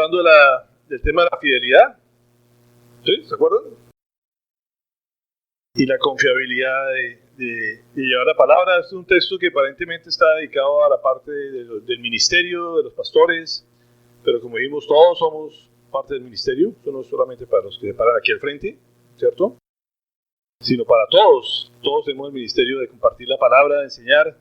hablando del tema de la fidelidad, ¿sí? ¿Se acuerdan? Y la confiabilidad de llevar la palabra. Es un texto que aparentemente está dedicado a la parte del ministerio, de los pastores, pero como dijimos, todos somos parte del ministerio. Esto no es solamente para los que se paran aquí al frente, ¿cierto? Sino para todos. Todos tenemos el ministerio de compartir la palabra, de enseñar.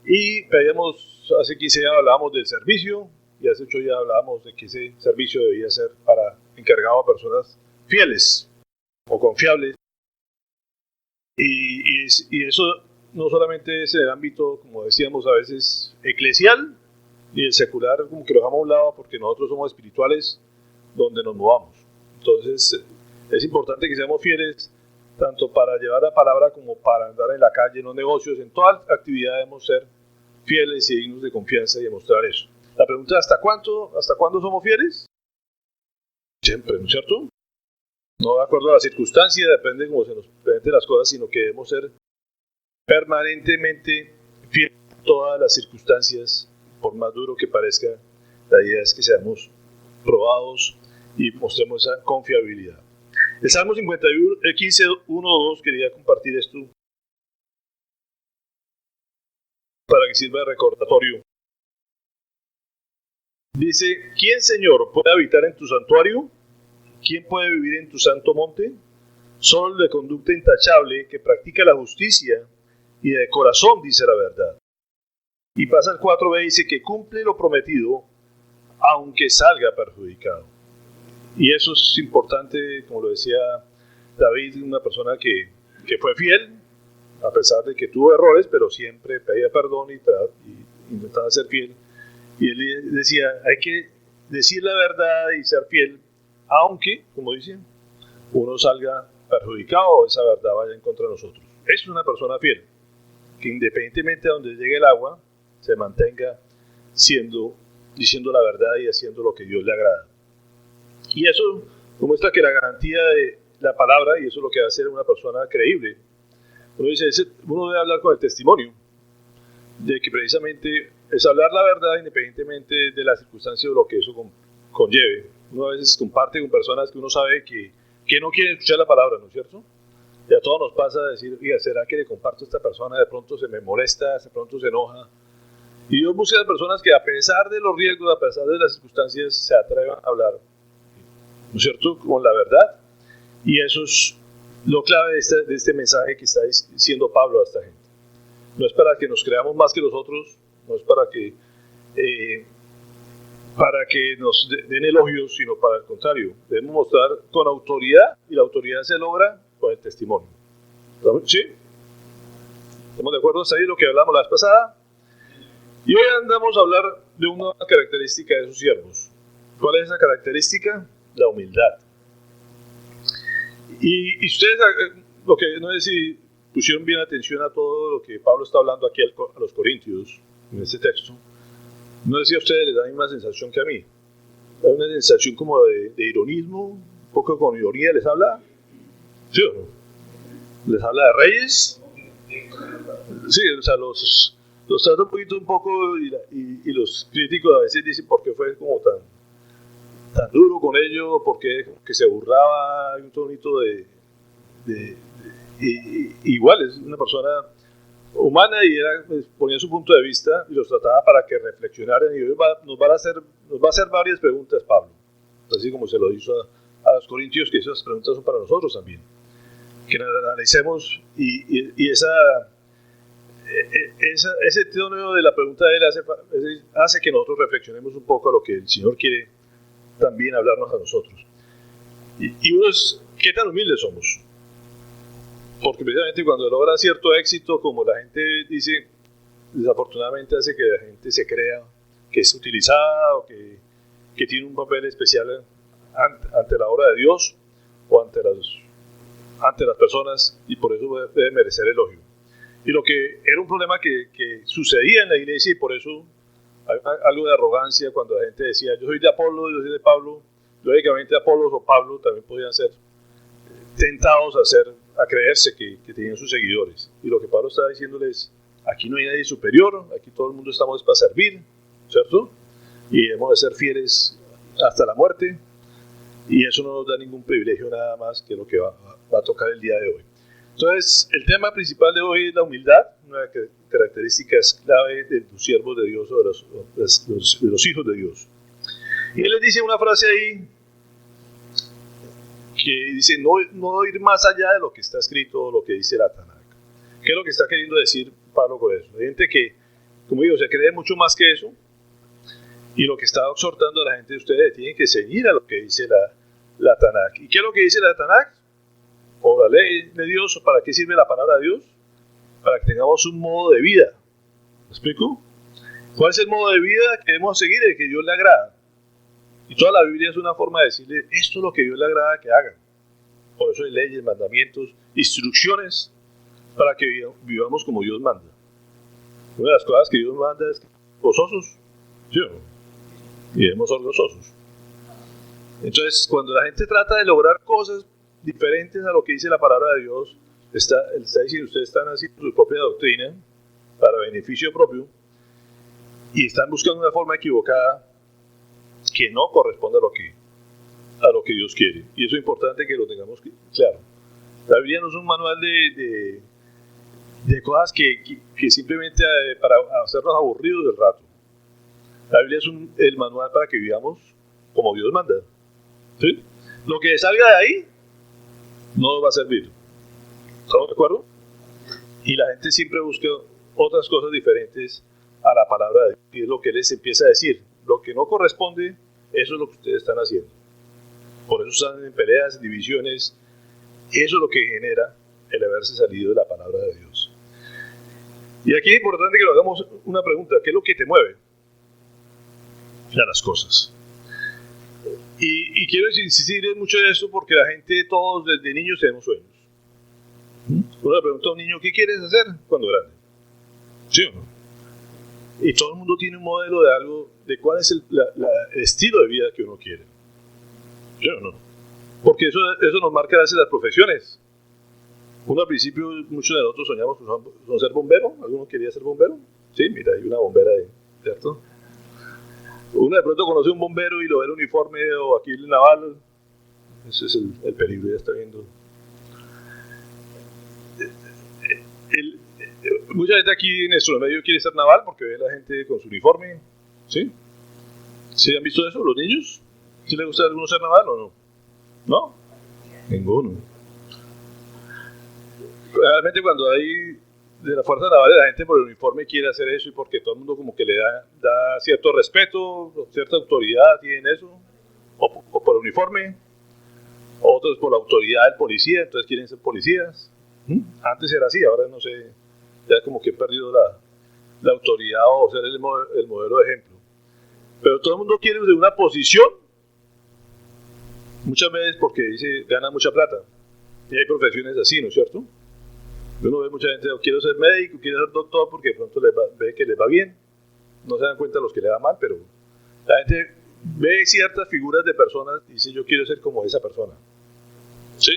Y veíamos, hace 15 días hablábamos del servicio, y hace 8 días hablábamos de que ese servicio debía ser para encargado a personas fieles o confiables. Y eso no solamente es en el ámbito, como decíamos a veces, eclesial, y el secular, como que lo dejamos a un lado porque nosotros somos espirituales donde nos movamos. Entonces, es importante que seamos fieles tanto para llevar la palabra como para andar en la calle, en los negocios, en toda actividad debemos ser fieles y dignos de confianza y demostrar eso. La pregunta es, ¿hasta cuándo somos fieles? Siempre, ¿no es cierto? No de acuerdo a la circunstancia, depende de cómo se nos presenten las cosas, sino que debemos ser permanentemente fieles en todas las circunstancias, por más duro que parezca. La idea es que seamos probados y mostremos esa confiabilidad. El Salmo 51, el 15, 1, 2, quería compartir esto para que sirva de recordatorio. Dice, ¿quién, Señor, puede habitar en tu santuario? ¿Quién puede vivir en tu santo monte? Solo el de conducta intachable, que practica la justicia y de corazón dice la verdad. Y pasa el 4b, dice que cumple lo prometido, aunque salga perjudicado. Y eso es importante, como lo decía David, una persona que fue fiel, a pesar de que tuvo errores, pero siempre pedía perdón y intentaba ser fiel. Y él decía, hay que decir la verdad y ser fiel, aunque, como dicen, uno salga perjudicado o esa verdad vaya en contra de nosotros. Es una persona fiel, que independientemente de donde llegue el agua, se mantenga diciendo la verdad y haciendo lo que Dios le agrada. Y eso muestra que la garantía de la palabra, y eso es lo que va a hacer una persona creíble. Uno debe hablar con el testimonio, de que precisamente es hablar la verdad independientemente de las circunstancias o lo que eso conlleve. Uno a veces comparte con personas que uno sabe que no quieren escuchar la palabra, ¿no es cierto? Y a todos nos pasa decir, oiga, ¿será que le comparto a esta persona? De pronto se me molesta, de pronto se enoja. Y Dios busca a las personas que a pesar de los riesgos, a pesar de las circunstancias, se atrevan a hablar, ¿no es cierto?, con la verdad. Y eso es lo clave de este mensaje que está diciendo Pablo a esta gente. No es para que nos creamos más que los otros, no es para que nos den elogios, sino para el contrario. Debemos mostrar con autoridad, y la autoridad se logra con el testimonio. ¿Sí? ¿Estamos de acuerdo? ¿Está ahí lo que hablamos la vez pasada? Y hoy andamos a hablar de una característica de esos siervos. ¿Cuál es esa característica? La humildad. Y ustedes, lo que no sé si pusieron bien atención a todo lo que Pablo está hablando aquí a los Corintios, en este texto. No sé si a ustedes les da la misma sensación que a mí. Hay una sensación como de ironismo, un poco con ironía les habla. ¿Sí o no? ¿Les habla de reyes? Sí, o sea, los trata un poco y los críticos a veces dicen por qué fue como tan duro con ellos, porque que se burlaba, hay un tonito igual es una persona humana y ponía su punto de vista y los trataba para que reflexionaran, y hoy nos va a hacer varias preguntas Pablo, así como se lo hizo a los corintios, que esas preguntas son para nosotros también, que analicemos y ese tono de la pregunta de él hace que nosotros reflexionemos un poco a lo que el Señor quiere también hablarnos a nosotros. Y uno es, ¿qué tan humildes somos? Porque precisamente cuando logra cierto éxito, como la gente dice, desafortunadamente hace que la gente se crea que es utilizada o que tiene un papel especial ante la obra de Dios o ante las personas, y por eso debe merecer elogio. Y lo que era un problema que sucedía en la iglesia, y por eso hay algo de arrogancia cuando la gente decía, yo soy de Apolo, yo soy de Pablo. Lógicamente Apolo o Pablo también podían ser tentados a creerse que tenían sus seguidores. Y lo que Pablo está diciéndoles, aquí no hay nadie superior, aquí todo el mundo estamos para servir, ¿cierto? Y debemos de ser fieles hasta la muerte, y eso no nos da ningún privilegio nada más que lo que va a tocar el día de hoy. Entonces, el tema principal de hoy es la humildad, una característica clave de los siervos de Dios o de los hijos de Dios. Y él les dice una frase ahí que dice no ir más allá de lo que está escrito o lo que dice la Tanakh. ¿Qué es lo que está queriendo decir Pablo con eso? Hay gente que, como digo, se cree mucho más que eso, y lo que está exhortando a la gente de ustedes tienen que seguir a lo que dice la Tanakh. ¿Y qué es lo que dice la Tanakh? O la ley de Dios. ¿Para qué sirve la palabra de Dios? Para que tengamos un modo de vida. ¿Me explico? ¿Cuál es el modo de vida que debemos seguir? El que Dios le agrada. Y toda la Biblia es una forma de decirle, esto es lo que Dios le agrada que hagan. Por eso hay leyes, mandamientos, instrucciones para que vivamos como Dios manda. Una de las cosas que Dios manda es que gozosos, ¿sí o no? Y debemos ser gozosos. Entonces, cuando la gente trata de lograr cosas diferentes a lo que dice la palabra de Dios, está diciendo, ustedes están haciendo su propia doctrina para beneficio propio y están buscando una forma equivocada que no corresponde a lo que Dios quiere. Y eso es importante que lo tengamos claro. La Biblia no es un manual de cosas que simplemente para hacernos aburridos del rato. La Biblia es el manual para que vivamos como Dios manda. ¿Sí? Lo que salga de ahí no va a servir. ¿Estamos de acuerdo? Y la gente siempre busca otras cosas diferentes a la palabra de Dios. Y es lo que les empieza a decir. Lo que no corresponde, eso es lo que ustedes están haciendo. Por eso están en peleas, en divisiones. Eso es lo que genera el haberse salido de la palabra de Dios. Y aquí es importante que nos hagamos una pregunta. ¿Qué es lo que te mueve a las cosas? Y quiero insistir mucho en eso porque la gente, todos desde niños tenemos sueños. Uno le pregunta a un niño, ¿qué quieres hacer cuando grande? ¿Sí o no? Y todo el mundo tiene un modelo de algo, de cuál es el estilo de vida que uno quiere. ¿Sí o no? Porque eso nos marca a veces las profesiones. Uno al principio, muchos de nosotros soñamos con ser bombero. ¿Alguno quería ser bombero? Sí, mira, hay una bombera ahí, ¿cierto? Uno de pronto conoce a un bombero y lo ve el uniforme o aquí el naval. Ese es el peligro, ya está viendo. Mucha gente aquí en nuestro medio quiere ser naval porque ve a la gente con su uniforme. ¿Sí? ¿Sí han visto eso, los niños? ¿Sí les gusta a alguno ser naval o no? ¿No? Ninguno. Realmente cuando hay de la fuerza naval, la gente por el uniforme quiere hacer eso y porque todo el mundo como que le da cierto respeto, cierta autoridad tienen eso, o por el uniforme, otros por la autoridad del policía, entonces quieren ser policías. Antes era así, ahora no sé, ya como que he perdido la autoridad o ser el modelo de ejemplo. Pero todo el mundo quiere de una posición, muchas veces porque dice gana mucha plata. Y hay profesiones así, ¿no es cierto? Uno ve mucha gente, quiero ser médico, quiero ser doctor porque de pronto ve que les va bien. No se dan cuenta los que les va mal, pero la gente ve ciertas figuras de personas y dice, yo quiero ser como esa persona. ¿Sí?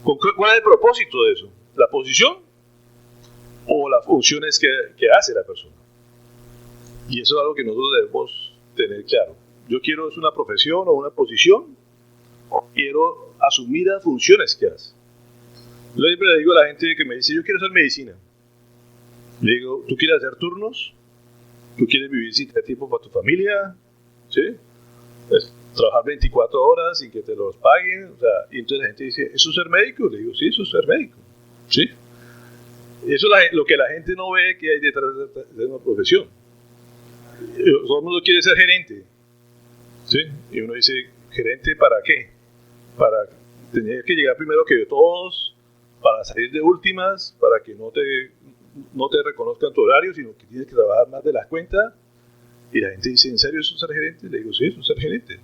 ¿Cuál es el propósito de eso? ¿La posición o las funciones que hace la persona? Y eso es algo que nosotros debemos tener claro. Yo quiero es una profesión o una posición, o quiero asumir las funciones que hace. Yo siempre le digo a la gente que me dice, yo quiero hacer medicina. Le digo, ¿tú quieres hacer turnos? ¿Tú quieres vivir sin tener tiempo para tu familia? ¿Sí? Pues, trabajar 24 horas sin que te los paguen. O sea, y entonces la gente dice, ¿eso es ser médico? Le digo, sí, eso es ser médico. ¿Sí? Eso es lo que la gente no ve que hay detrás de una profesión. Todo el mundo quiere ser gerente. ¿Sí? Y uno dice, ¿gerente para qué? Para tener que llegar primero que todos, para salir de últimas, para que no te reconozcan tu horario, sino que tienes que trabajar más de la cuenta. Y la gente dice, ¿en serio eso es ser gerente? Le digo, sí, eso es ser gerente.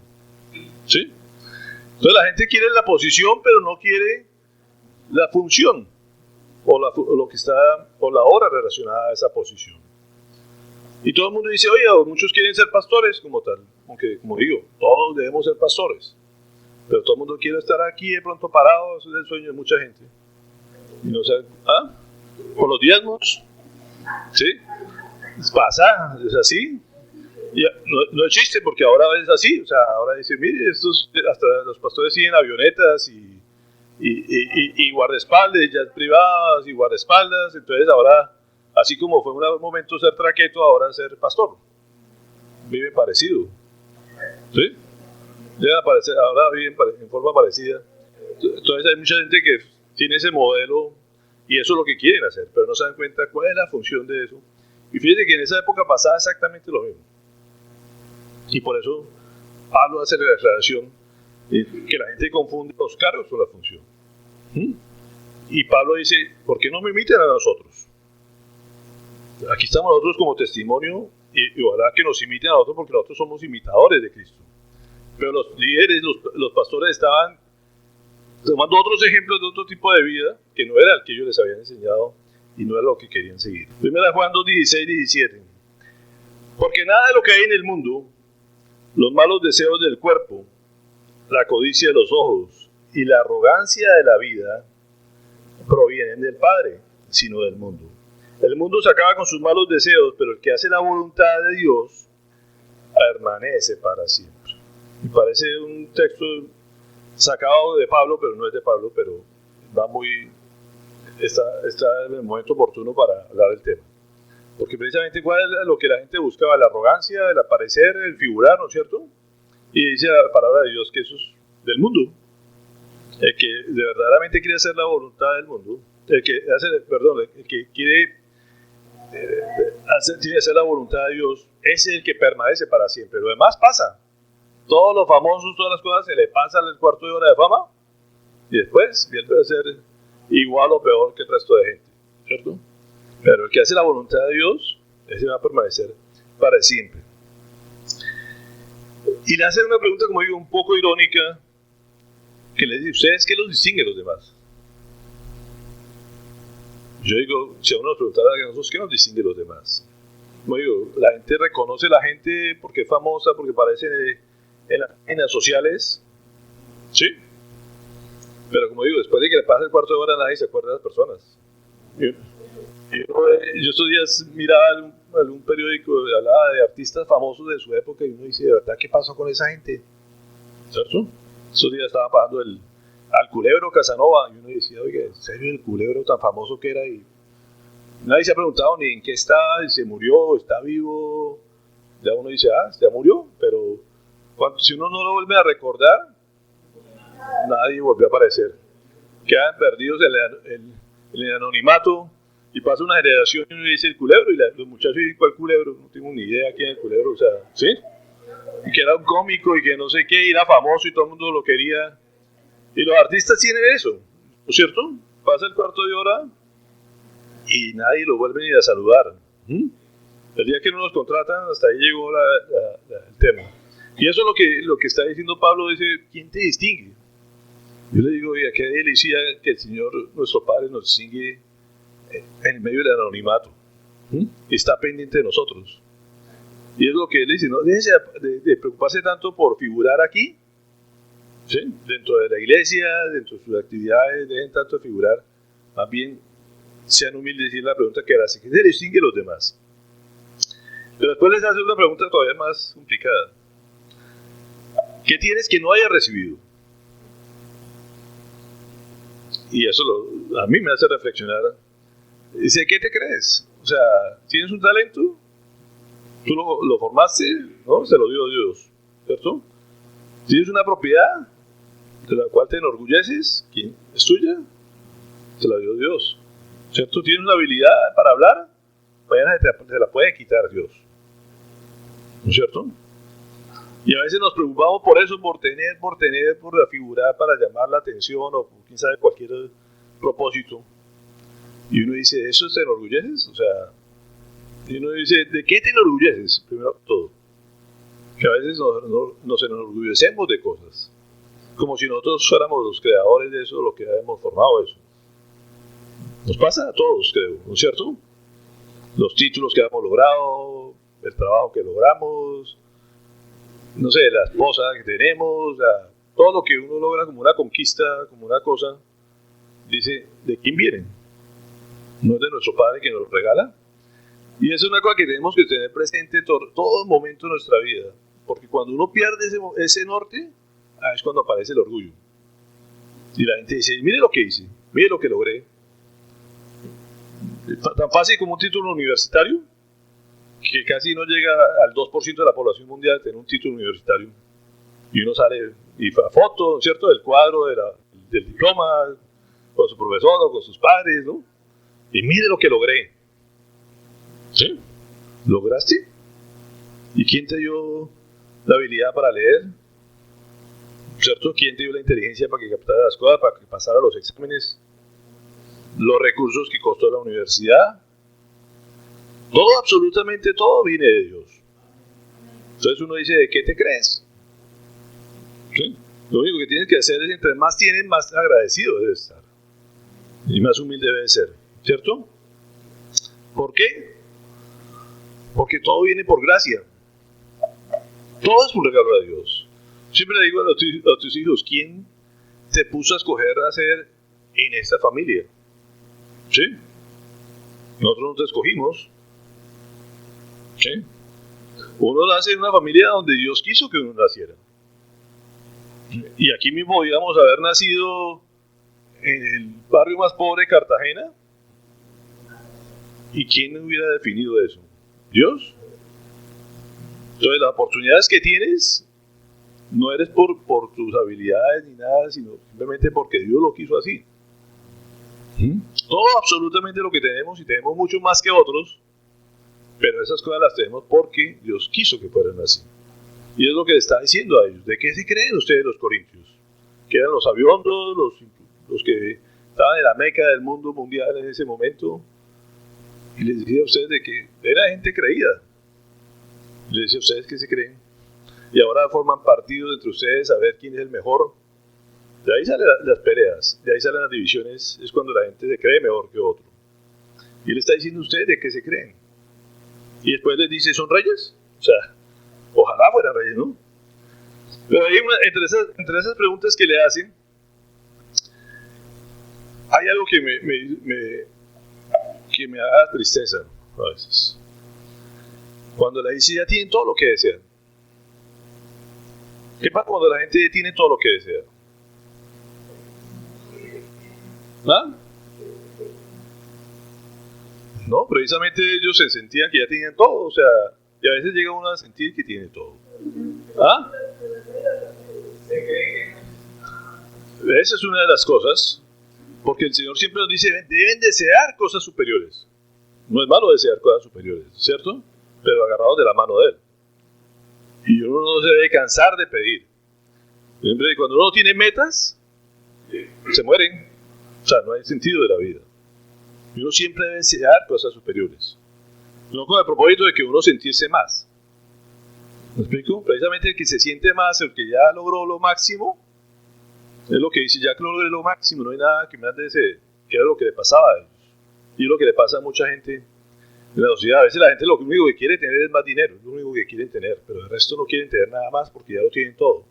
¿Sí? Entonces la gente quiere la posición, pero no quiere la función o lo que está, o la hora relacionada a esa posición. Y todo el mundo dice, oye, muchos quieren ser pastores como tal. Aunque, como digo, todos debemos ser pastores. Pero todo el mundo quiere estar aquí de pronto parado, ese es el sueño de mucha gente. Y no saben, por los diezmos, ¿sí? Pasa, es así. Ya, no es chiste porque ahora es así, o sea, ahora dice, mire, hasta los pastores siguen avionetas y guardaespaldas, ya privadas y guardaespaldas, entonces ahora, así como fue un momento ser traqueto, ahora ser pastor, vive parecido, ¿sí? Debe aparecer, ahora viven en forma parecida, entonces hay mucha gente que tiene ese modelo y eso es lo que quieren hacer, pero no se dan cuenta cuál es la función de eso, y fíjense que en esa época pasaba exactamente lo mismo. Y por eso Pablo hace la declaración que la gente confunde los cargos con la función. Y Pablo dice, ¿por qué no me imiten a nosotros? Aquí estamos nosotros como testimonio y ojalá que nos imiten a nosotros porque nosotros somos imitadores de Cristo. Pero los líderes, los pastores estaban tomando otros ejemplos de otro tipo de vida que no era el que ellos les habían enseñado y no era lo que querían seguir. Primera Juan 2, 16, 17. Porque nada de lo que hay en el mundo, los malos deseos del cuerpo, la codicia de los ojos y la arrogancia de la vida provienen del Padre, sino del mundo. El mundo se acaba con sus malos deseos, pero el que hace la voluntad de Dios permanece para siempre. Me parece un texto sacado de Pablo, pero no es de Pablo, pero va está en el momento oportuno para hablar del tema. Porque precisamente cuál es lo que la gente buscaba, la arrogancia, el aparecer, el figurar, ¿no es cierto? Y dice la palabra de Dios que eso es del mundo. El que verdaderamente quiere hacer la voluntad del mundo, el que quiere hacer la voluntad de Dios, es el que permanece para siempre. Lo demás pasa. Todos los famosos, todas las cosas, se le pasa el cuarto de hora de fama y después vuelve a ser igual o peor que el resto de gente, ¿cierto? Pero el que hace la voluntad de Dios, ese va a permanecer para siempre. Y le hacen una pregunta, como digo, un poco irónica, que le dice, ¿ustedes qué los distingue de los demás? Yo digo, si a uno nos preguntara a nosotros, ¿qué nos distingue de los demás? Como digo, la gente reconoce a la gente porque es famosa, porque aparece en las páginas sociales, ¿sí? Pero como digo, después de que le pase el cuarto de hora, nadie se acuerda de las personas. Yo estos días miraba algún periódico, hablaba de artistas famosos de su época y uno dice, ¿de verdad qué pasó con esa gente? ¿Cierto? Estos días estaba pasando al Culebro Casanova y uno decía, oiga, ¿en serio el Culebro tan famoso que era? Y nadie se ha preguntado ni en qué está, si se murió, está vivo. Ya uno dice, ya murió, pero si uno no lo vuelve a recordar, nadie volvió a aparecer. Quedan perdidos en el anonimato. Y pasa una generación y uno dice el Culebro, y los muchachos dicen, ¿cuál Culebro? No tengo ni idea quién es el Culebro, o sea, ¿sí? Y que era un cómico y que no sé qué, y era famoso y todo el mundo lo quería. Y los artistas tienen eso, ¿no es cierto? Pasa el cuarto de hora y nadie lo vuelve ni a saludar. El día que no los contratan, hasta ahí llegó el tema. Y eso es lo que está diciendo Pablo, dice, ¿quién te distingue? Yo le digo, oiga, qué delicia que el Señor, nuestro Padre, nos distingue en medio del anonimato. Está pendiente de nosotros. Y es lo que él dice, no déjese de preocuparse tanto por figurar aquí, ¿sí? Dentro de la iglesia, dentro de sus actividades, dejen tanto de figurar, más bien sean humildes y es la pregunta que hace, ¿qué se distingue de los demás? Pero después les hace una pregunta todavía más complicada. ¿Qué tienes que no haya recibido? Y eso a mí me hace reflexionar. Dice, ¿qué te crees? O sea, ¿tienes un talento? Tú lo formaste, ¿no? Se lo dio Dios, ¿cierto? ¿Tienes una propiedad de la cual te enorgulleces? ¿Quién es tuya? Te la dio Dios, ¿cierto? ¿Tienes una habilidad para hablar? Mañana te la puede quitar Dios, ¿no es cierto? Y a veces nos preocupamos por eso, por la figura, para llamar la atención o quién sabe cualquier propósito. Y uno dice, ¿eso te enorgulleces? O sea, y uno dice, ¿de qué te enorgulleces? Primero todo. Que a veces nos enorgullecemos de cosas. Como si nosotros fuéramos los creadores de eso, los que hemos formado eso. Nos pasa a todos, creo, ¿no es cierto? Los títulos que hemos logrado, el trabajo que logramos, no sé, la esposa que tenemos, todo lo que uno logra como una conquista, como una cosa, dice, ¿de quién vienen? ¿No es de nuestro Padre que nos lo regala? Y eso es una cosa que tenemos que tener presente todo momento de nuestra vida. Porque cuando uno pierde ese norte, es cuando aparece el orgullo. Y la gente dice, mire lo que hice, mire lo que logré. Tan fácil como un título universitario, que casi no llega al 2% de la población mundial tener un título universitario. Y uno sale y foto, ¿cierto?, del cuadro, del diploma, con su profesor o con sus padres, ¿no? Y mire lo que logré. ¿Sí? ¿Lograste? ¿Y quién te dio la habilidad para leer? ¿Cierto? ¿Quién te dio la inteligencia para que captara las cosas, para que pasara los exámenes? Los recursos que costó la universidad. Todo, absolutamente todo viene de Dios. Entonces uno dice, ¿de qué te crees? ¿Sí? Lo único que tienes que hacer es, entre más tienes, más agradecido debe estar. Y más humilde debe ser. ¿Cierto? ¿Por qué? Porque todo viene por gracia. Todo es un regalo de Dios. Siempre le digo a tus hijos, ¿quién te puso a escoger a ser en esta familia? ¿Sí? Nosotros nos escogimos. ¿Sí? Uno nace en una familia donde Dios quiso que uno naciera. Y aquí mismo podíamos haber nacido en el barrio más pobre de Cartagena. ¿Y quién hubiera definido eso? ¿Dios? Entonces las oportunidades que tienes no eres por tus habilidades ni nada, sino simplemente porque Dios lo quiso así. Todo, absolutamente lo que tenemos, y tenemos mucho más que otros, pero esas cosas las tenemos porque Dios quiso que fueran así. Y es lo que le está diciendo a ellos. ¿De qué se creen ustedes los corintios? Que eran los aviondos, los que estaban en la meca del mundo mundial en ese momento. Y les decía a ustedes de que era gente creída. Les decía a ustedes que se creen. Y ahora forman partidos entre ustedes a ver quién es el mejor. De ahí salen las peleas, de ahí salen las divisiones. Es cuando la gente se cree mejor que otro. Y le está diciendo a ustedes de qué se creen. Y después les dice, ¿son reyes? O sea, ojalá fueran reyes, ¿no? Pero hay entre esas preguntas que le hacen, hay algo que me da tristeza a veces. Cuando la dice, ya tienen todo lo que desean. ¿Qué pasa cuando la gente tiene todo lo que desea? ¿Ah? No, precisamente ellos se sentían que ya tenían todo, o sea, y a veces llega uno a sentir que tiene todo. ¿Ah? Esa es una de las cosas, porque el Señor siempre nos dice, deben desear cosas superiores. No es malo desear cosas superiores, ¿cierto? Pero agarrados de la mano de Él. Y uno no se debe cansar de pedir. Siempre, cuando uno tiene metas, se mueren. O sea, no hay sentido de la vida. Y uno siempre debe desear cosas superiores. No con el propósito de que uno sentirse más. ¿Me explico? Precisamente el que se siente más, el que ya logró lo máximo, es lo que dice, ya que logré lo máximo, no hay nada que me ande que era lo que le pasaba a ellos. Y es lo que le pasa a mucha gente en la sociedad. A veces la gente lo único que quiere tener es más dinero, es lo único que quieren tener, pero el resto no quieren tener nada más porque ya lo tienen todo.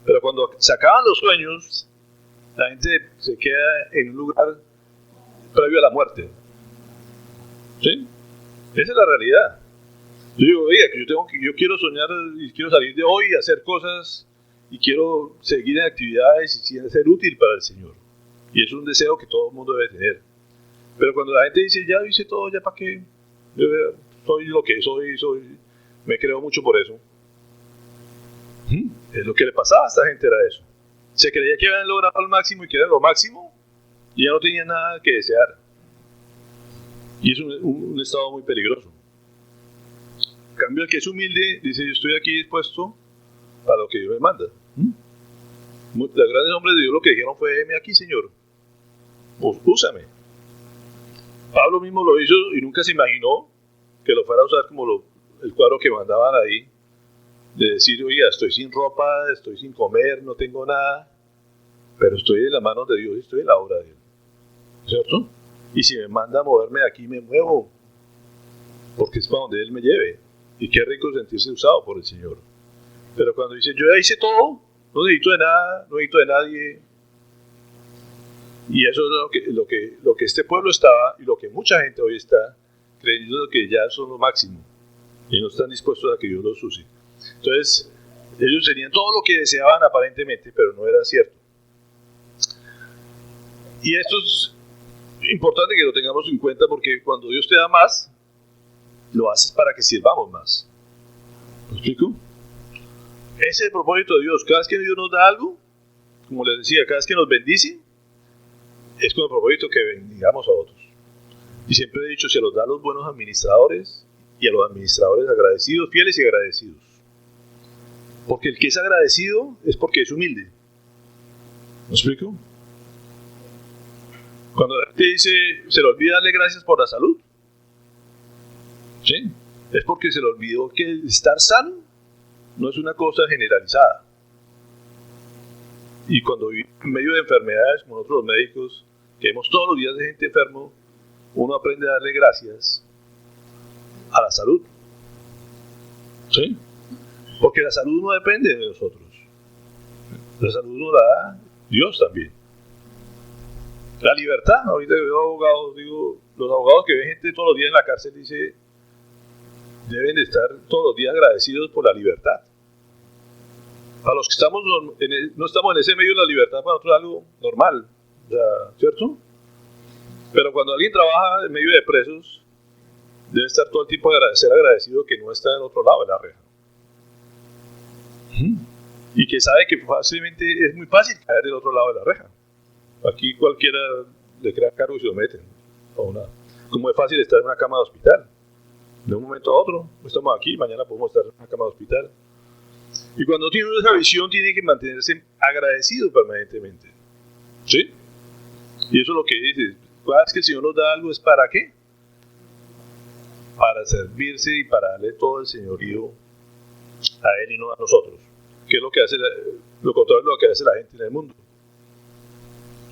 Pero cuando se acaban los sueños, la gente se queda en un lugar previo a la muerte. ¿Sí? Esa es la realidad. Yo digo, oiga, que yo quiero soñar y quiero salir de hoy y hacer cosas y quiero seguir en actividades y ser útil para el Señor. Y es un deseo que todo el mundo debe tener. Pero cuando la gente dice, ya hice todo, ya para qué, yo soy lo que soy, me creo mucho por eso. Es lo que le pasaba a esta gente, era eso. Se creía que habían logrado el máximo y que era lo máximo y ya no tenían nada que desear. Y es un estado muy peligroso. En cambio, el que es humilde dice, yo estoy aquí dispuesto a lo que Dios me manda. Los grandes hombres de Dios lo que dijeron fue, heme aquí, Señor, úsame. Pablo mismo lo hizo y nunca se imaginó que lo fuera a usar como el cuadro que mandaban ahí, de decir, oiga, estoy sin ropa, estoy sin comer, no tengo nada, pero estoy en las manos de Dios y estoy en la obra de Él. ¿Cierto? Y si me manda a moverme de aquí, me muevo, porque es para donde Él me lleve. Y qué rico sentirse usado por el Señor. Pero cuando dice, yo ya hice todo, no necesito de nada, no necesito de nadie. Y eso es lo que este pueblo estaba, y lo que mucha gente hoy está, creyendo que ya son lo máximo y no están dispuestos a que Dios los use. Entonces, ellos tenían todo lo que deseaban aparentemente, pero no era cierto. Y esto es importante que lo tengamos en cuenta, porque cuando Dios te da más, lo haces para que sirvamos más. ¿Me explico? Ese es el propósito de Dios. Cada vez que Dios nos da algo, como les decía, cada vez que nos bendice, es con el propósito que bendigamos a otros. Y siempre he dicho, se los da a los buenos administradores y a los administradores agradecidos, fieles y agradecidos. Porque el que es agradecido es porque es humilde. ¿Me explico? Cuando la gente dice, se le olvida darle gracias por la salud, ¿sí? Es porque se le olvidó que estar sano no es una cosa generalizada. Y cuando vivimos en medio de enfermedades, como nosotros los médicos, que vemos todos los días de gente enfermo, uno aprende a darle gracias a la salud. ¿Sí? Porque la salud no depende de nosotros. La salud nos la da Dios también. La libertad, ahorita veo abogados, digo, los abogados que ven gente todos los días en la cárcel, dice, deben de estar todos los días agradecidos por la libertad. Para los que estamos no estamos en ese medio de la libertad, para nosotros es algo normal, o sea, ¿cierto? Pero cuando alguien trabaja en medio de presos, debe estar todo el tiempo agradecido que no está en otro lado de la reja. Y que sabe que fácilmente es muy fácil caer del otro lado de la reja. Aquí cualquiera le crea cargo y se lo meten. Como es fácil estar en una cama de hospital. De un momento a otro, estamos aquí, mañana podemos estar en una cama de hospital. Y cuando tiene esa visión, tiene que mantenerse agradecido permanentemente. ¿Sí? Y eso es lo que dice. Cada vez que el Señor nos da algo, ¿es para qué? Para servirse y para darle todo el señorío a Él y no a nosotros. Que es lo que hace, lo contrario de lo que hace la gente en el mundo.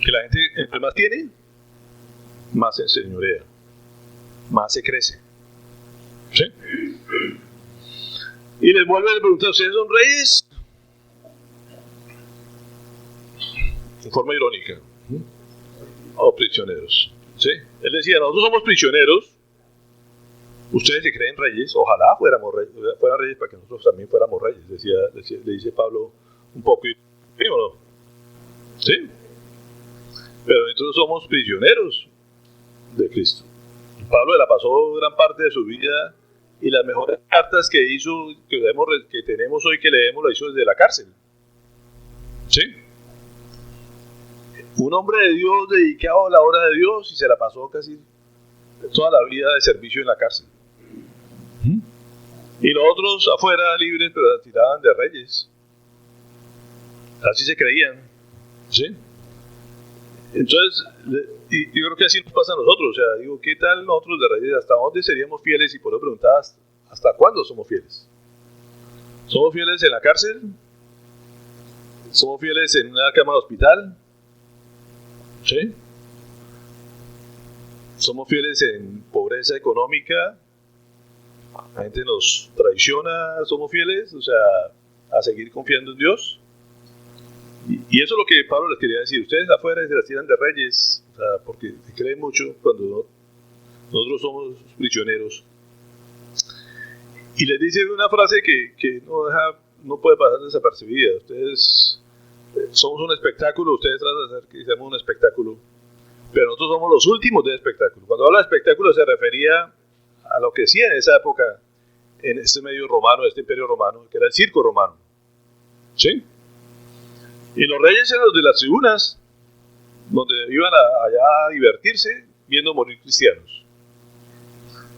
Que la gente, entre más tiene, más se enseñorea, más se crece. ¿Sí? Y les vuelvo a preguntar, ¿ustedes son reyes? En forma irónica. O prisioneros. ¿Sí? Él decía, nosotros somos prisioneros, ustedes se creen reyes, ojalá fueran reyes para que nosotros también fuéramos reyes, le dice Pablo un poco, ¿sí o no? ¿Sí? Pero nosotros somos prisioneros de Cristo. Pablo la pasó gran parte de su vida y las mejores cartas que hizo, que tenemos hoy, que leemos, la hizo desde la cárcel. ¿Sí? Un hombre de Dios dedicado a la obra de Dios y se la pasó casi toda la vida de servicio en la cárcel. Y los otros afuera libres, pero la tiraban de reyes. Así se creían. ¿Sí? Entonces, y yo creo que así nos pasa a nosotros. O sea, digo, ¿qué tal nosotros de reyes? ¿Hasta dónde seríamos fieles? Y por eso preguntaba, ¿hasta cuándo somos fieles? ¿Somos fieles en la cárcel? ¿Somos fieles en una cama de hospital? ¿Sí? ¿Somos fieles en pobreza económica? La gente nos traiciona, ¿somos fieles? O sea, a seguir confiando en Dios. Y eso es lo que Pablo les quería decir. Ustedes afuera se las tiran de reyes, o sea, porque se creen mucho cuando nosotros somos prisioneros. Y les dice una frase que no puede pasar desapercibida. Ustedes somos un espectáculo, ustedes tratan de hacer que seamos un espectáculo, pero nosotros somos los últimos del espectáculo. Cuando habla de espectáculo se refería a lo que hacía en esa época, en este medio romano, este imperio romano, que era el circo romano. ¿Sí? Y los reyes eran los de las tribunas, donde iban allá a divertirse viendo morir cristianos.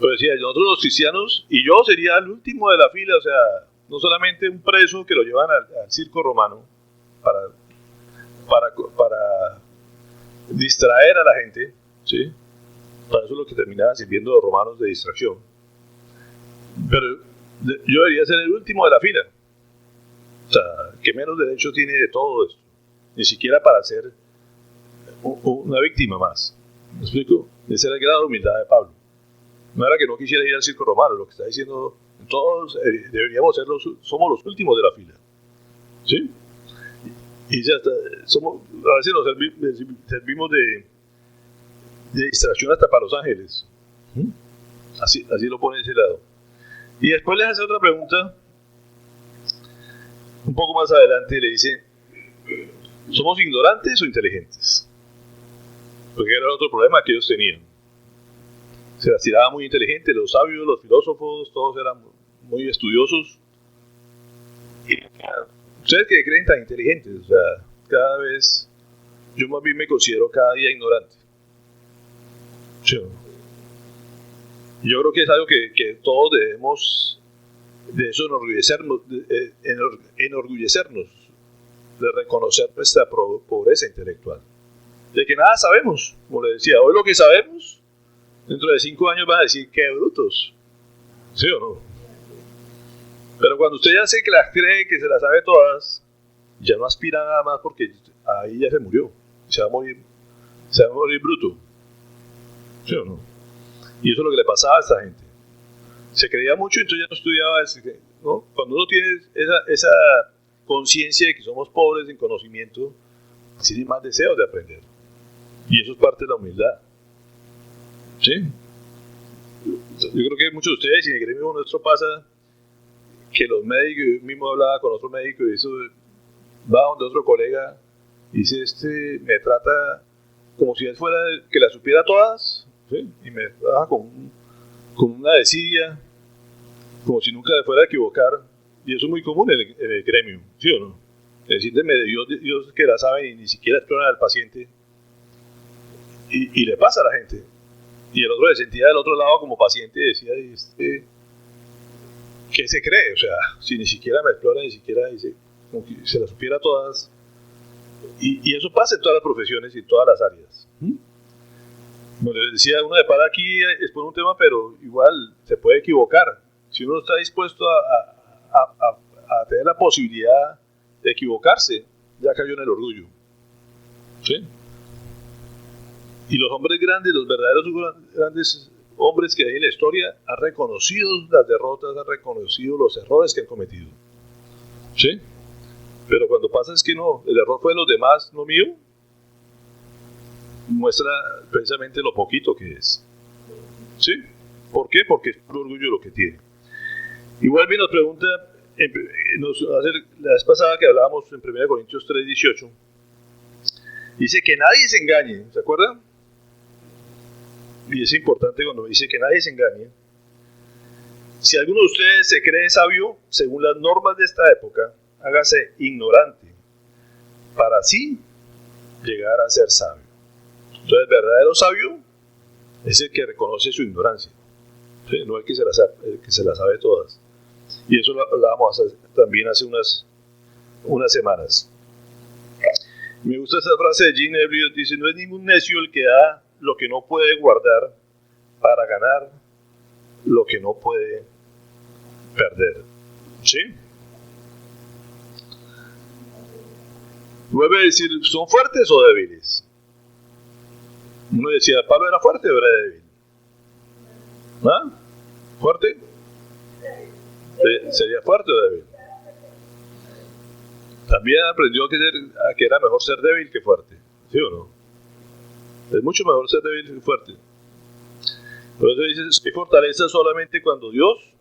Pero decía, nosotros los cristianos, y yo sería el último de la fila, o sea, no solamente un preso que lo llevan al circo romano para distraer a la gente, ¿sí? Para eso es lo que terminaban sirviendo los romanos de distracción. Pero yo debería ser el último de la fila. O sea, que menos derecho tiene de todo esto. Ni siquiera para ser una víctima más. ¿Me explico? Ese era el grado de humildad de Pablo. No era que no quisiera ir al circo romano, lo que está diciendo, todos deberíamos ser somos los últimos de la fila. ¿Sí? Y ya está, a veces nos servimos de distracción hasta para los ángeles. Así lo pone de ese lado. Y después les hace otra pregunta, un poco más adelante, y le dice, ¿somos ignorantes o inteligentes? Porque era otro problema que ellos tenían. Se las tiraba muy inteligente, los sabios, los filósofos, todos eran muy estudiosos. Y ustedes que creen tan inteligentes, o sea, cada vez, yo más bien me considero cada día ignorante. ¿Sí? Yo creo que es algo que todos debemos de eso enorgullecernos, de reconocer nuestra pobreza intelectual, de que nada sabemos, como le decía, hoy lo que sabemos, dentro de 5 años van a decir qué brutos, ¿sí o no? Pero cuando usted ya se que las cree, que se las sabe todas, ya no aspira a nada más porque ahí ya se murió, se va a morir bruto, ¿sí o no? Y eso es lo que le pasaba a esta gente. Se creía mucho, entonces ya no estudiaba, ¿no? Cuando uno tiene esa conciencia de que somos pobres en conocimiento, tiene más deseos de aprender. Y eso es parte de la humildad. ¿Sí? Yo creo que muchos de ustedes, y en el gremio nuestro pasa, que los médicos, yo mismo hablaba con otro médico y eso va donde otro colega y dice, me trata como si él fuera que las supiera todas, ¿sí? Y me trata con una desidia, como si nunca se fuera a equivocar, y eso es muy común en el gremio, ¿sí o no? Es decir, Dios que la sabe y ni siquiera explora al paciente, y le pasa a la gente. Y el otro se sentía del otro lado como paciente y decía, ¿qué se cree? O sea, si ni siquiera me explora, ni siquiera dice, como que se las supiera todas. Y eso pasa en todas las profesiones y en todas las áreas. Como les decía, uno de para aquí es por un tema, pero igual se puede equivocar. Si uno está dispuesto a tener la posibilidad de equivocarse, ya cayó en el orgullo. ¿Sí? Y los hombres grandes, los verdaderos grandes hombres que hay en la historia, han reconocido las derrotas, han reconocido los errores que han cometido. ¿Sí? Pero cuando pasa es que no, el error fue de los demás, no mío, muestra precisamente lo poquito que es. ¿Sí? ¿Por qué? Porque es por orgullo lo que tiene. Igual bien nos pregunta, la vez pasada que hablábamos en 1 Corintios 3:18, dice que nadie se engañe, ¿se acuerdan? Y es importante cuando dice que nadie se engañe. Si alguno de ustedes se cree sabio, según las normas de esta época, hágase ignorante, para así llegar a ser sabio. Entonces, el verdadero sabio es el que reconoce su ignorancia, ¿sí? No el que se la sabe todas. Y eso lo hablábamos también hace unas semanas. Me gusta esa frase de Gene Elliot, dice, no es ningún necio el que da lo que no puede guardar para ganar lo que no puede perder. ¿Sí? Vuelve a decir, ¿son fuertes o débiles? Uno decía, ¿Pablo era fuerte o era débil? ¿Ah? ¿Fuerte? ¿Sería fuerte o débil? También aprendió que era mejor ser débil que fuerte, ¿sí o no? Es mucho mejor ser débil que fuerte. Por eso dices que fortaleza solamente cuando Dios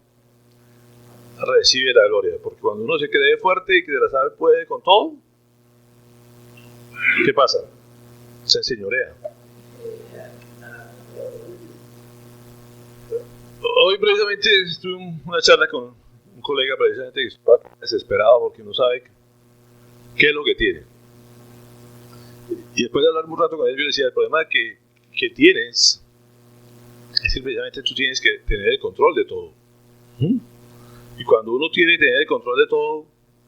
recibe la gloria, porque cuando uno se cree fuerte y que se la sabe puede con todo, ¿qué pasa? Se enseñorea. Hoy precisamente tuve una charla con un colega precisamente que está desesperado porque no sabe qué es lo que tiene. Y después de hablar un rato con él, yo le decía, el problema que tienes es que precisamente tú tienes que tener el control de todo. Y cuando uno tiene que tener el control de todo,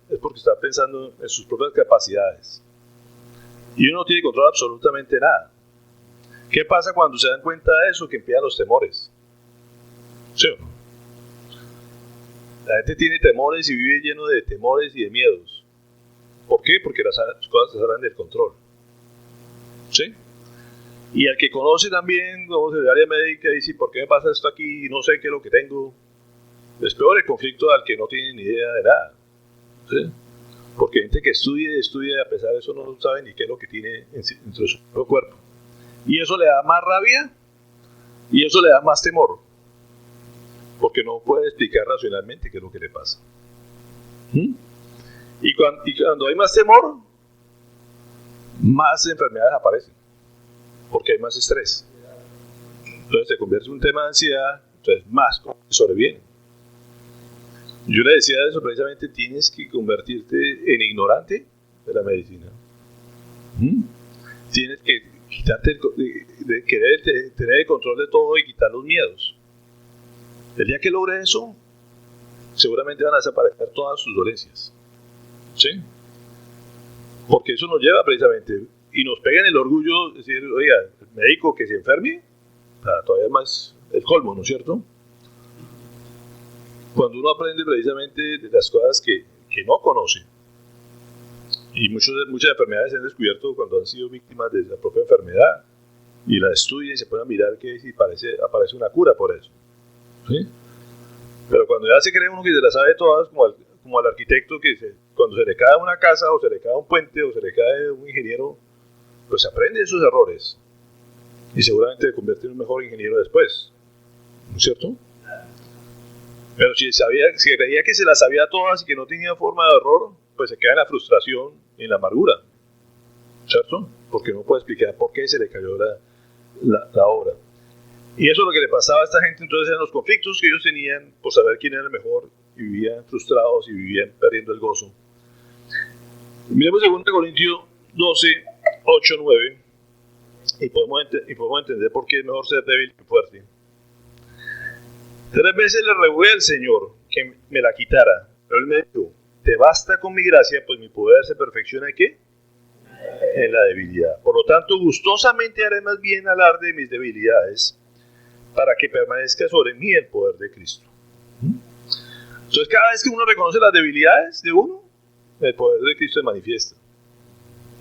es porque está pensando en sus propias capacidades. Y uno no tiene control de absolutamente nada. ¿Qué pasa cuando se dan cuenta de eso? Que empiezan los temores. ¿Sí o no? La gente tiene temores y vive lleno de temores y de miedos. ¿Por qué? Porque las cosas se salen del control. ¿Sí? Y al que conoce también, vamos el área médica, dice, ¿por qué me pasa esto aquí? No sé qué es lo que tengo. Es peor el conflicto al que no tiene ni idea de nada. ¿Sí? Porque gente que estudia, a pesar de eso no sabe ni qué es lo que tiene dentro de su cuerpo. Y eso le da más rabia y eso le da más temor. porque no puede explicar racionalmente qué es lo que le pasa. Y cuando hay más temor, más enfermedades aparecen, porque hay más estrés. Entonces se convierte en un tema de ansiedad, entonces más sobreviene. Yo le decía eso precisamente, tienes que convertirte en ignorante de la medicina. Tienes que quitarte de querer tener el control de todo y quitar los miedos. El día que logre eso, seguramente van a desaparecer todas sus dolencias. ¿Sí? Porque eso nos lleva precisamente, y nos pega en el orgullo, decir, oiga, el médico que se enferme, todavía más el colmo, ¿no es cierto? Cuando uno aprende precisamente de las cosas que no conoce, y muchas enfermedades se han descubierto cuando han sido víctimas de la propia enfermedad, y la estudian y se pueden mirar que si aparece una cura por eso. ¿Sí? Pero cuando ya se cree uno que se las sabe todas, como al arquitecto que cuando se le cae una casa, o se le cae un puente, o se le cae un ingeniero, pues aprende de sus errores, y seguramente se convierte en un mejor ingeniero después, ¿no es cierto? Pero si creía que se las sabía todas y que no tenía forma de error, pues se queda en la frustración y en la amargura, ¿cierto? Porque no puede explicar por qué se le cayó la obra. Y eso es lo que le pasaba a esta gente entonces en los conflictos que ellos tenían por saber quién era el mejor, y vivían frustrados y vivían perdiendo el gozo. Miremos 2 Corintios 12, 8, 9, y podemos entender por qué es mejor ser débil que fuerte. 3 veces le rogué al Señor que me la quitara, pero Él me dijo, te basta con mi gracia, pues mi poder se perfecciona ¿en qué? En la debilidad. Por lo tanto, gustosamente haré más bien alarde de mis debilidades, para que permanezca sobre mí el poder de Cristo. Entonces, cada vez que uno reconoce las debilidades de uno, el poder de Cristo se manifiesta,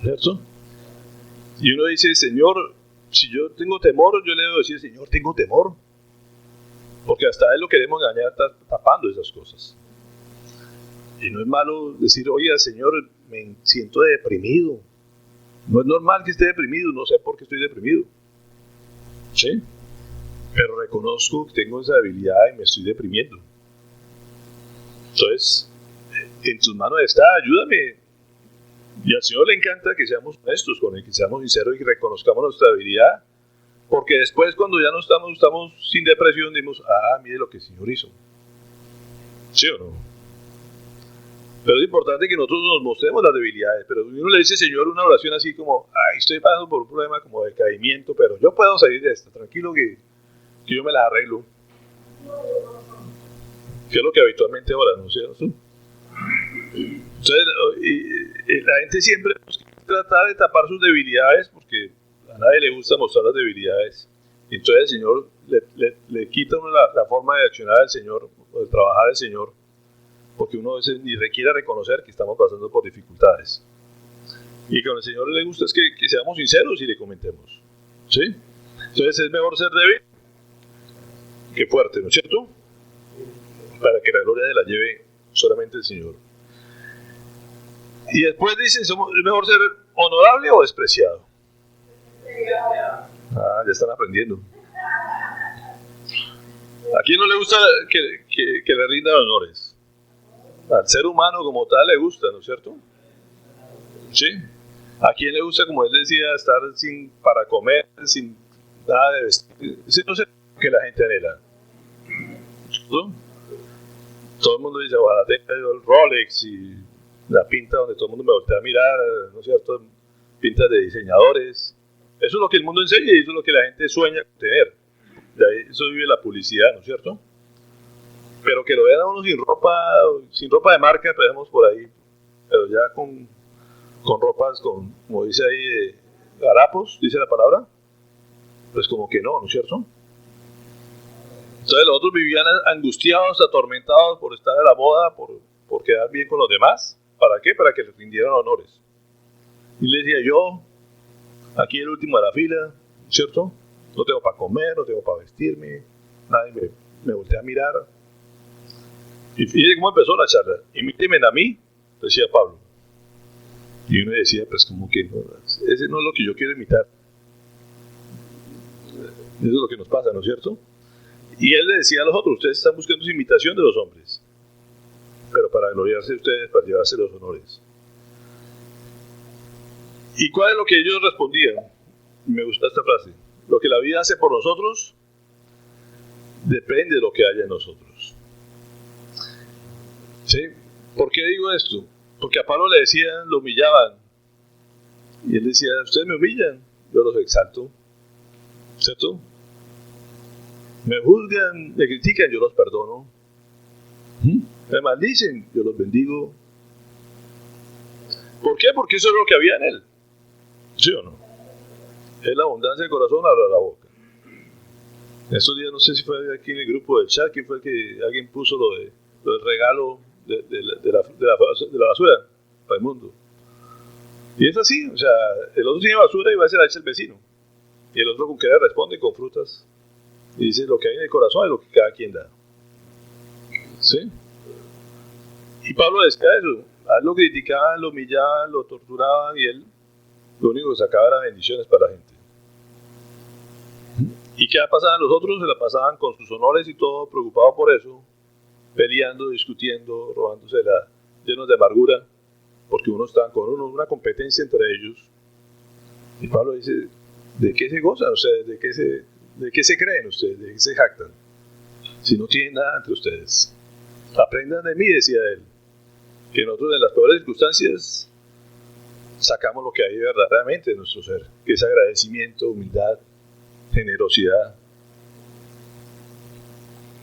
¿cierto? Y uno dice, Señor, si yo tengo temor, yo le debo decir, Señor, tengo temor, porque hasta Él lo queremos engañar tapando esas cosas. Y no es malo decir, oye, Señor, me siento deprimido. No es normal que esté deprimido, no sé por qué estoy deprimido. ¿Sí? Pero reconozco que tengo esa debilidad y me estoy deprimiendo. Entonces, en tus manos está, ayúdame. Y al Señor le encanta que seamos honestos con Él, que seamos sinceros y que reconozcamos nuestra debilidad. Porque después, cuando ya no estamos sin depresión, decimos, mire lo que el Señor hizo. ¿Sí o no? Pero es importante que nosotros nos mostremos las debilidades. Pero uno le dice al Señor una oración así como, estoy pasando por un problema como de decaimiento, pero yo puedo salir de esto, tranquilo que yo me las arreglo. Que es lo que habitualmente ora, ¿no es cierto? Entonces, la gente siempre trata de tapar sus debilidades porque a nadie le gusta mostrar las debilidades. Entonces el Señor le quita uno la forma de accionar al Señor, o de trabajar al Señor, porque uno a veces ni requiere reconocer que estamos pasando por dificultades. Y con el Señor le gusta es que seamos sinceros y le comentemos. ¿Sí? Entonces es mejor ser débil que fuerte, ¿no es cierto? Para que la gloria de la lleve solamente el Señor. Y después dicen, ¿es mejor ser honorable o despreciado? Ya están aprendiendo. ¿A quién no le gusta que le rindan honores? Al ser humano como tal le gusta, ¿no es cierto? ¿Sí? ¿A quién le gusta, como él decía, estar para comer, sin nada de vestir? No sé qué la gente anhela. ¿No? Todo el mundo dice, ojalá tenga el Rolex y la pinta donde todo el mundo me voltea a mirar, ¿no es cierto? Pintas de diseñadores. Eso es lo que el mundo enseña y eso es lo que la gente sueña tener. De ahí eso vive la publicidad, ¿no es cierto? Pero que lo vean a uno sin ropa de marca, tenemos por ahí, pero ya con ropas, como dice ahí, harapos, dice la palabra, pues como que no, ¿no es cierto? Entonces los otros vivían angustiados, atormentados por estar a la moda, por quedar bien con los demás. ¿Para qué? Para que les rindieran honores. Y le decía yo, aquí el último de la fila, ¿cierto? No tengo para comer, no tengo para vestirme, nadie me voltea a mirar. Y fíjate cómo empezó la charla. Imítenme a mí, decía Pablo. Y uno decía, pues como que no, ese no es lo que yo quiero imitar. Eso es lo que nos pasa, ¿no es cierto? Y él le decía a los otros, ustedes están buscando su imitación de los hombres, pero para gloriarse ustedes, para llevarse los honores. ¿Y cuál es lo que ellos respondían? Me gusta esta frase. Lo que la vida hace por nosotros depende de lo que haya en nosotros. ¿Sí? ¿Por qué digo esto? Porque a Pablo le decían, lo humillaban. Y él decía, ustedes me humillan, yo los exalto. ¿Cierto? Me juzgan, me critican, yo los perdono. Me maldicen, yo los bendigo. ¿Por qué? Porque eso es lo que había en él. ¿Sí o no? Es la abundancia del corazón, habla la boca. En estos días, no sé si fue aquí en el grupo del chat, quién fue que alguien puso lo del regalo de la basura para el mundo. Y es así, o sea, el otro tiene basura y va a ser a el vecino. Y el otro con que le responde con frutas. Y dice, lo que hay en el corazón es lo que cada quien da. ¿Sí? Y Pablo decía eso. A él lo criticaban, lo humillaban, lo torturaban y él lo único que sacaba era bendiciones para la gente. ¿Y qué pasaban los otros? Se la pasaban con sus honores y todo, preocupados por eso, peleando, discutiendo, robándosela, llenos de amargura, porque uno está con una competencia entre ellos. Y Pablo dice, ¿de qué se gozan ustedes? ¿De qué se creen ustedes? ¿De qué se jactan? Si no tienen nada entre ustedes. Aprendan de mí, decía él, que nosotros en las peores circunstancias sacamos lo que hay verdaderamente en nuestro ser, que es agradecimiento, humildad, generosidad.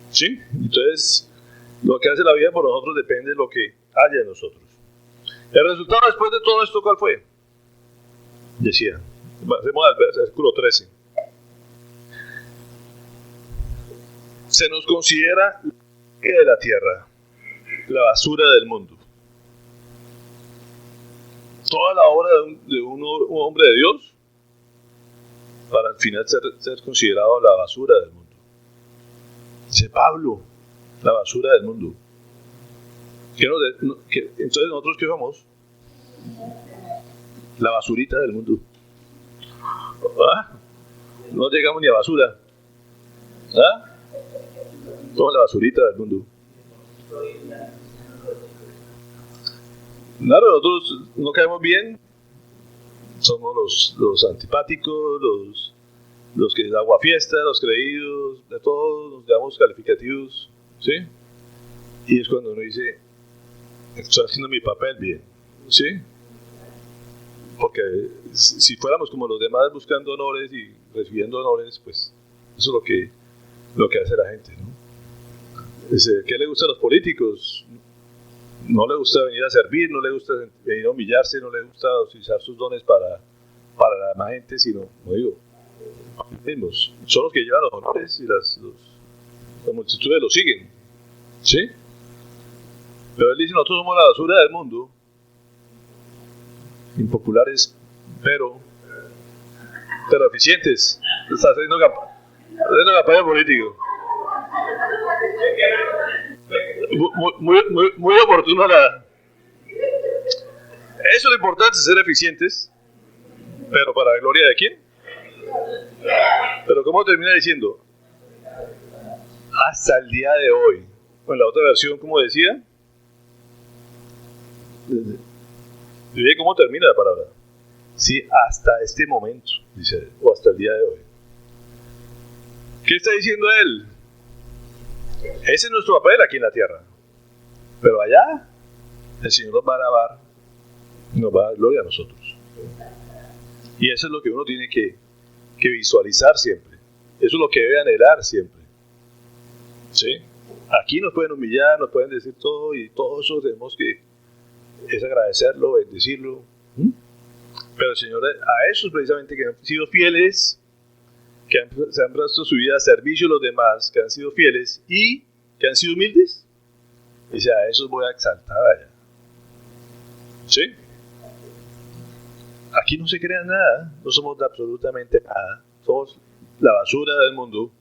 ¿Sí? Entonces, lo que hace la vida por nosotros depende de lo que haya en nosotros. El resultado después de todo esto, ¿cuál fue? Decía, hacemos al versículo 13. Se nos considera de la tierra, la basura del mundo. Toda la obra de un hombre de Dios para al final ser considerado la basura del mundo. Dice Pablo, la basura del mundo. Entonces nosotros ¿qué somos? La basurita del mundo. No llegamos ni a basura. Somos la basurita del mundo. Claro, nosotros no caemos bien. Somos los antipáticos, los que aguafiestas, los creídos, de todos nos damos calificativos, ¿sí? Y es cuando uno dice, estoy haciendo mi papel bien, ¿sí? Porque si fuéramos como los demás buscando honores y recibiendo honores, pues eso es lo que hace la gente, ¿no? ¿Qué le gusta a los políticos? No le gusta venir a servir, no le gusta venir a humillarse, no le gusta utilizar sus dones para la demás gente, sino, como digo, mismos. Son los que llevan los honores y las multitudes lo siguen. ¿Sí? Pero él dice, nosotros somos la basura del mundo, impopulares, pero eficientes. Está haciendo campaña política. Muy oportuno eso es lo importante, ser eficientes, pero para la gloria de quién. Pero ¿cómo termina diciendo? Hasta el día de hoy. En la otra versión, ¿cómo decía? ¿Ve cómo termina la palabra? Sí, hasta este momento, dice, o hasta el día de hoy. ¿Qué está diciendo él? Ese es nuestro papel aquí en la tierra. Pero allá, el Señor nos va a alabar, nos va a dar gloria a nosotros. Y eso es lo que uno tiene que visualizar siempre. Eso es lo que debe anhelar siempre. ¿Sí? Aquí nos pueden humillar, nos pueden decir todo, y todo eso tenemos que es agradecerlo, bendecirlo. Pero el Señor, a esos precisamente que han sido fieles, que se han puesto su vida a servicio de los demás, que han sido fieles y que han sido humildes, dice, a esos voy a exaltar allá. ¿Sí? Aquí no se crea nada, no somos de absolutamente nada, somos la basura del mundo.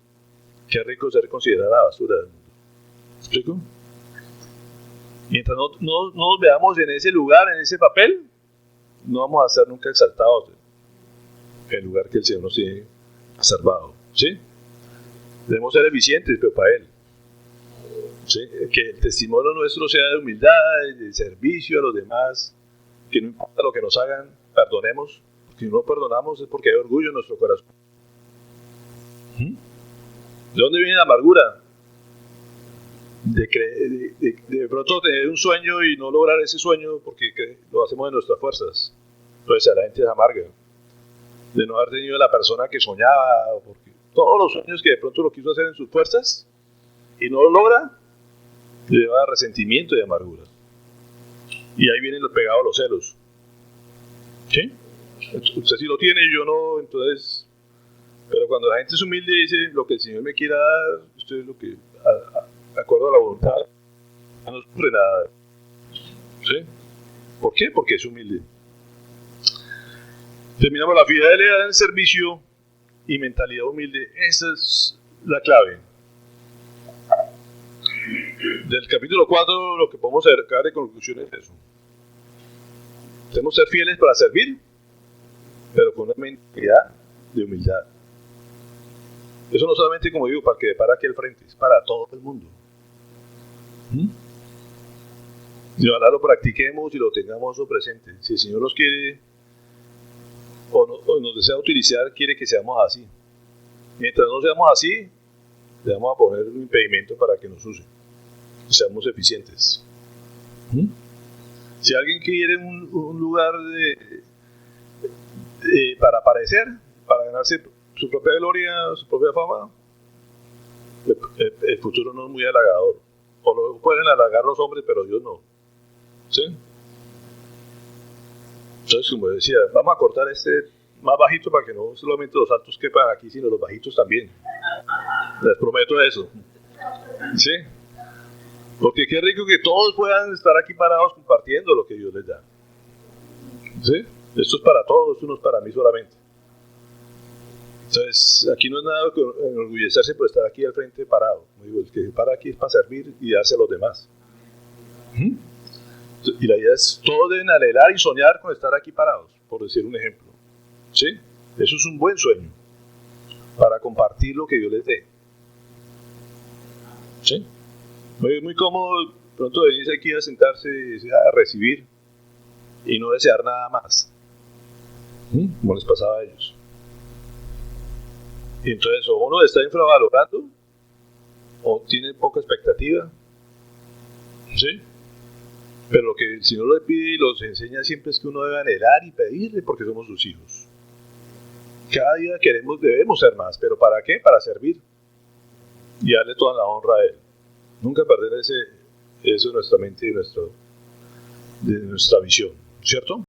Qué rico ser considerada la basura del mundo. ¿Me explico? Mientras no nos veamos en ese lugar, en ese papel, no vamos a ser nunca exaltados en el lugar que el Señor nos tiene reservado. ¿Sí? Debemos ser eficientes, pero para Él. ¿Sí? Que el testimonio nuestro sea de humildad, de servicio a los demás, que no importa lo que nos hagan, perdonemos. Si no perdonamos es porque hay orgullo en nuestro corazón. ¿De dónde viene la amargura? De pronto tener un sueño y no lograr ese sueño porque lo hacemos de nuestras fuerzas. Entonces la gente es amarga. De no haber tenido la persona que soñaba, porque todos los sueños que de pronto lo quiso hacer en sus fuerzas y no lo logra, le lleva a resentimiento y amargura. Y ahí vienen los pegados los celos. ¿Sí? Usted sí lo tiene y yo no, entonces... Pero cuando la gente es humilde y dice lo que el Señor me quiera dar, usted es lo que, de acuerdo a la voluntad, no sufre nada. ¿Sí? ¿Por qué? Porque es humilde. Terminamos la fidelidad en el servicio y mentalidad humilde. Esa es la clave. Del capítulo 4 lo que podemos sacar de conclusión es eso. Debemos ser fieles para servir, pero con una mentalidad de humildad. Eso no solamente, como digo, para que para aquí al frente, es para todo el mundo. Y ojalá lo practiquemos y lo tengamos eso presente. Si el Señor nos quiere o nos desea utilizar, quiere que seamos así. Mientras no seamos así, le vamos a poner un impedimento para que nos use. Seamos eficientes. Si alguien quiere un lugar para aparecer, para ganarse su propia gloria, su propia fama, el futuro no es muy halagador. O lo pueden halagar los hombres, pero Dios no. ¿Sí? Entonces, como decía, vamos a cortar este más bajito para que no solamente los altos quepan aquí, sino los bajitos también. Les prometo eso. ¿Sí? Porque qué rico que todos puedan estar aquí parados compartiendo lo que Dios les da. ¿Sí? Esto es para todos, esto no es para mí solamente. Entonces, aquí no es nada que enorgullecerse por estar aquí al frente parado. Como digo, el que para aquí es para servir y darse a los demás. Y la idea es, todos deben anhelar y soñar con estar aquí parados, por decir un ejemplo. ¿Sí? Eso es un buen sueño para compartir lo que Dios les dé. ¿Sí? Es muy cómodo pronto venirse aquí a sentarse y a recibir y no desear nada más, como les pasaba a ellos. Y entonces o uno está infravalorando o tiene poca expectativa, ¿sí? Pero lo que el Señor le pide y los enseña siempre es que uno debe anhelar y pedirle porque somos sus hijos. Cada día debemos ser más, pero ¿para qué? Para servir y darle toda la honra a Él. Nunca perder eso en nuestra mente y de nuestra visión, ¿cierto?